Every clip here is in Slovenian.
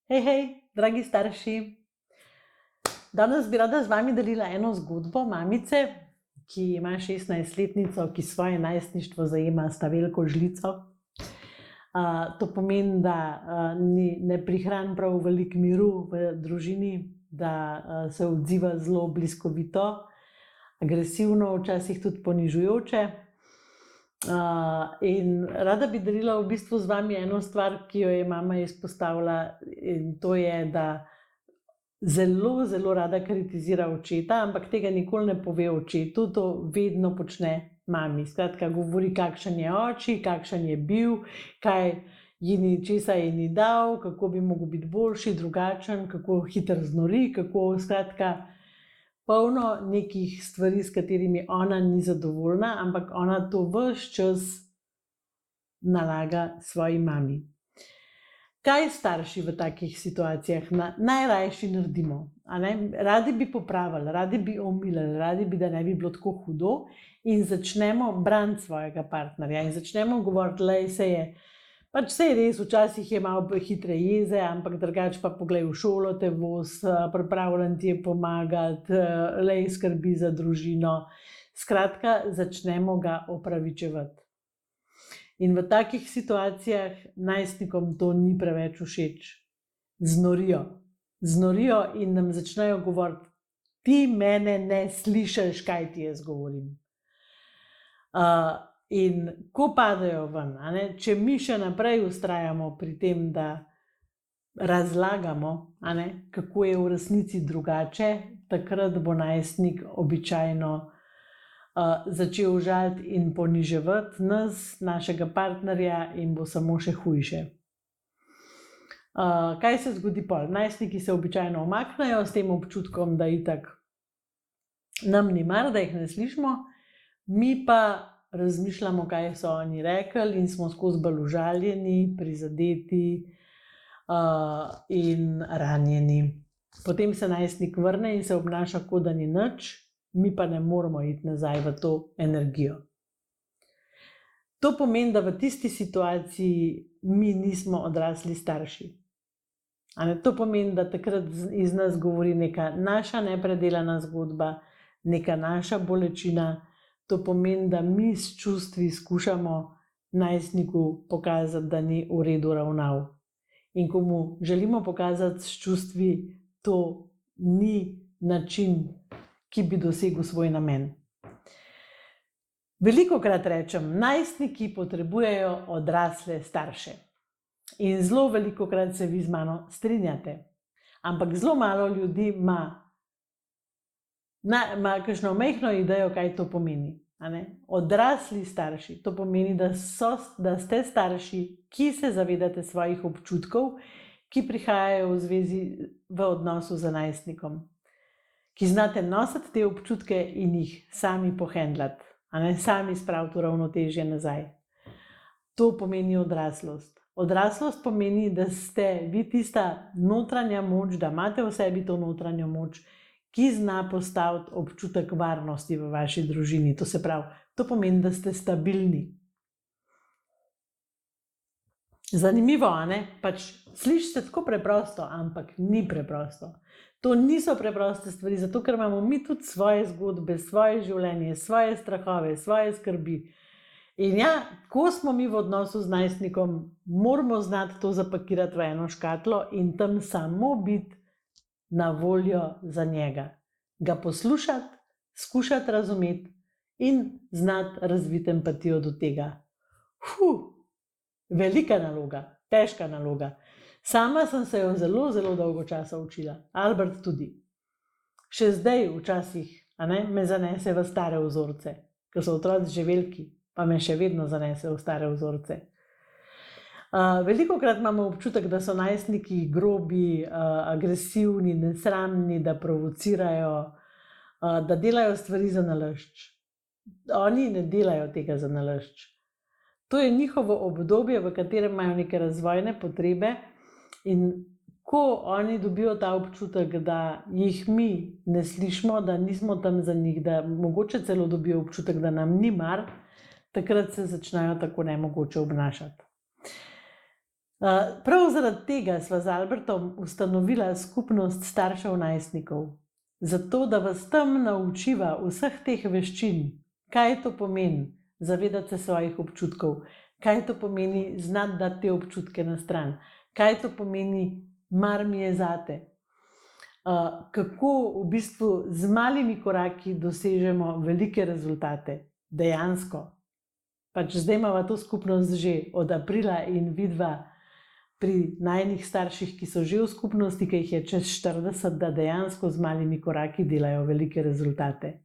Hej, dragi starši. Danes bi rada z vami delila eno zgodbo mamice, ki ima 16-letnico, ki svoje najstništvo zajema s ta veliko žlico. To pomeni, da ne prihrani prav veliko miru v družini, da se odziva zelo bliskovito, agresivno, včasih tudi ponižujoče. In rada bi delila v bistvu z vami eno stvar, ki jo je mama izpostavila, in to je, da zelo, zelo rada kritizira očeta, ampak tega nikoli ne pove očetu, to vedno počne mami. Skratka, govori, kakšen je oči, kakšen je bil, česa ji ni dal, kako bi mogel biti boljši, drugačen, kako hitro znori, skratka, polno nekih stvari, s katerimi ona ni zadovoljna, ampak ona to ves čas nalaga svoji mami. Kaj starši v takih situacijah najrajši naredimo? Radi bi popravili, radi bi omilili, radi bi, da ne bi bilo tako hudo, in začnemo braniti svojega partnerja in začnemo govoriti, lej, saj je res, včasih je malo hitre jeze, ampak drugače pa poglej, v šolo te voz, pripravljen ti je pomagati, lej, skrbi za družino. Skratka, začnemo ga opravičevati. In v takih situacijah najstnikom to ni preveč všeč. Znorijo in nam začnejo govoriti, ti mene ne slišiš, kaj ti jaz govorim. In ko padejo ven, če mi še naprej vztrajamo pri tem, da razlagamo, kako je v resnici drugače, takrat bo najstnik običajno začel žaliti in poniževati nas, našega partnerja, in bo samo še hujše. Kaj se zgodi pol? Najstniki se običajno umaknejo s tem občutkom, da itak nam ni mar, da jih ne slišimo, mi pa razmišljamo, kaj so oni rekli, in smo skozi bolj užaljeni, prizadeti in ranjeni. Potem se najstnik vrne in se obnaša, kot da ni nič, mi pa ne moramo iti nazaj v to energijo. To pomeni, da v tisti situaciji mi nismo odrasli starši. To pomeni, da takrat iz nas govori neka naša nepredelana zgodba, neka naša bolečina. To pomeni, da mi s čustvi skušamo najstniku pokazati, da ni v redu ravnal. In ko mu želimo pokazati s čustvi, to ni način, ki bi dosegel svoj namen. Velikokrat rečem, najstniki potrebujejo odrasle starše. In zelo velikokrat se vi z mano strinjate. Ampak zelo malo ljudi ima kakšno majhno idejo, kaj to pomeni. Odrasli starši, to pomeni, da ste starši, ki se zavedate svojih občutkov, ki prihajajo v odnosu z najstnikom, ki znate nositi te občutke in jih sami pohendlati, sami spraviti v ravnotežje nazaj. To pomeni odraslost. Odraslost pomeni, da ste vi tista notranja moč, da imate v sebi to notranjo moč, ki zna postaviti občutek varnosti v vaši družini. To se pravi, to pomeni, da ste stabilni. Zanimivo, sliši se tako preprosto, ampak ni preprosto. To niso preproste stvari, zato ker imamo mi tudi svoje zgodbe, svoje življenje, svoje strahove, svoje skrbi. In ko smo mi v odnosu z najstnikom, moramo znati to zapakirati v eno škatlo in tam samo biti na voljo za njega. Ga poslušati, skušati razumeti in znati razviti empatijo do tega. Velika naloga, težka naloga. Sama sem se jo zelo, zelo dolgo časa učila. Albert tudi. Še zdaj včasih me zanese v stare vzorce, ker so otroci že veliki, pa me še vedno zanese v stare vzorce. Velikokrat imamo občutek, da so najstniki grobi, agresivni, nesramni, da provocirajo, da delajo stvari za nalašč. Oni ne delajo tega za nalašč. To je njihovo obdobje, v katerem imajo neke razvojne potrebe, in ko oni dobijo ta občutek, da jih mi ne slišimo, da nismo tam za njih, da mogoče celo dobijo občutek, da nam ni mar, takrat se začnejo tako nemogoče obnašati. Prav zaradi tega sva z Albertom ustanovila skupnost staršev najstnikov. Zato, da vas tam naučiva vseh teh veščin, kaj to pomeni zavedati se svojih občutkov, kaj to pomeni znati dati te občutke na stran, kaj to pomeni mar mi je zate. Kako v bistvu z malimi koraki dosežemo velike rezultate, dejansko. Pač zdaj imamo to skupnost že od aprila in vidva pri najnih starših, ki so že v skupnosti, ki jih je čez 40, da dejansko z malimi koraki delajo velike rezultate.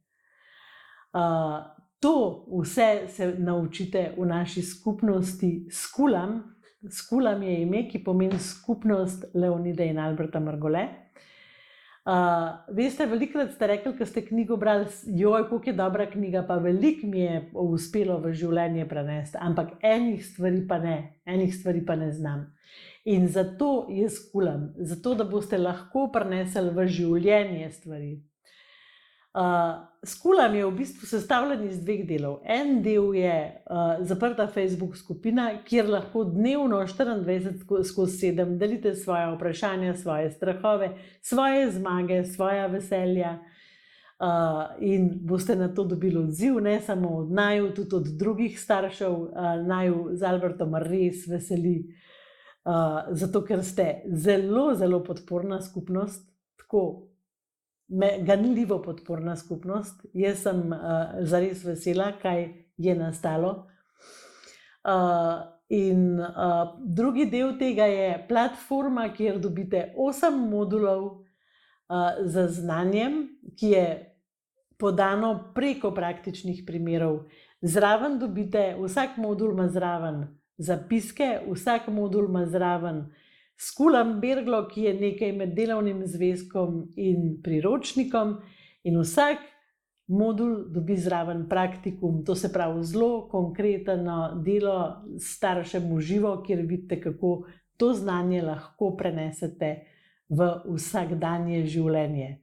To vse se naučite v naši skupnosti Skulam. Skulam je ime, ki pomeni skupnost Leonide in Alberta Margole. Veste, velikokrat ste rekli, ko ste knjigo brali, joj, koliko je dobra knjiga, pa veliko mi je uspelo v življenje prenesti, ampak enih stvari pa ne znam. In zato jaz skulam, zato da boste lahko prenesli v življenje stvari. Skulam je v bistvu sestavljen iz 2 delov. En del je zaprta Facebook skupina, kjer lahko dnevno 24/7 delite svoje vprašanja, svoje strahove, svoje zmage, svoja veselja in boste na to dobili odziv, ne samo od naju, tudi od drugih staršev. Naju z Albertom res veseli, zato ker ste zelo, zelo podporna skupnost, tako ganljivo podporna skupnost. Jaz sem zares vesela, kaj je nastalo. In drugi del tega je platforma, kjer dobite 8 modulov z znanjem, ki je podano preko praktičnih primerov. Zraven dobite, vsak modul ima zraven zapiske, vsak modul ima zraven Skulam berglo, ki je nekaj med delovnim zvezkom in priročnikom, in vsak modul dobi zraven praktikum, to se pravi zelo konkretno delo s staršem v živo, kjer vidite, kako to znanje lahko prenesete v vsakdanje življenje.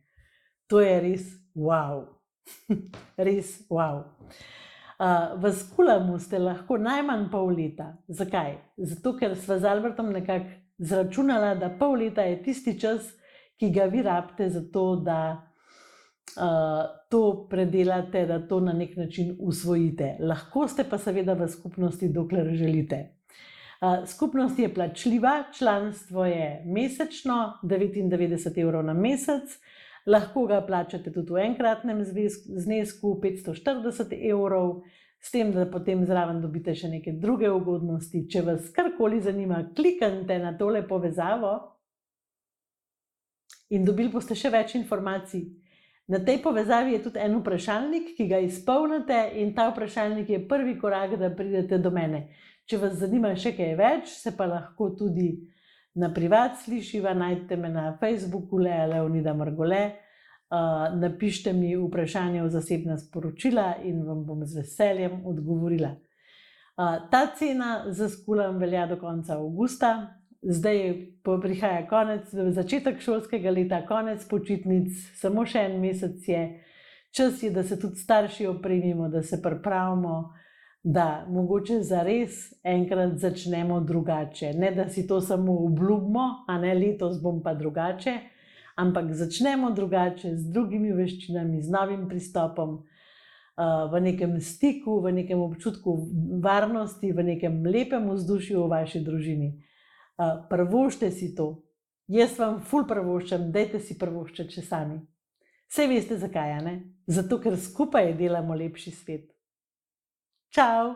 To je res wow. Res wow. V Skulamu ste lahko najmanj pol leta. Zakaj? Zato, ker sva z Albertom nekako zračunala, da pol leta je tisti čas, ki ga vi rabite za to, da to predelate, da to na nek način usvojite. Lahko ste pa seveda v skupnosti, dokler želite. Skupnost je plačljiva, članstvo je mesečno, 99 € na mesec. Lahko ga plačate tudi v enkratnem znesku 540 €, s tem, da potem zraven dobite še neke druge ugodnosti. Če vas karkoli zanima, kliknite na tole povezavo in dobili boste še več informacij. Na tej povezavi je tudi en vprašalnik, ki ga izpolnite, in ta vprašalnik je prvi korak, da pridete do mene. Če vas zanima še kaj več, se pa lahko tudi na privat slišiva, najdete me na Facebooku Leonida Margole, napišite mi vprašanje v zasebna sporočila in vam bom z veseljem odgovorila. Ta cena za Skulam velja do konca avgusta. Zdaj prihaja konec, začetek šolskega leta, konec počitnic, samo še en mesec je. Čas je, da se tudi starši opremimo, da se pripravimo, da mogoče zares enkrat začnemo drugače. Ne, da si to samo obljubimo, a ne, letos bom pa drugače, ampak začnemo drugače, z drugimi veščinami, z novim pristopom, v nekem stiku, v nekem občutku varnosti, v nekem lepem vzdušju v vaši družini. Privoščite si to. Jaz vam ful privoščam, dajte si privoščiti še sami. Saj veste zakaj, a ne? Zato, ker skupaj delamo lepši svet. Čau!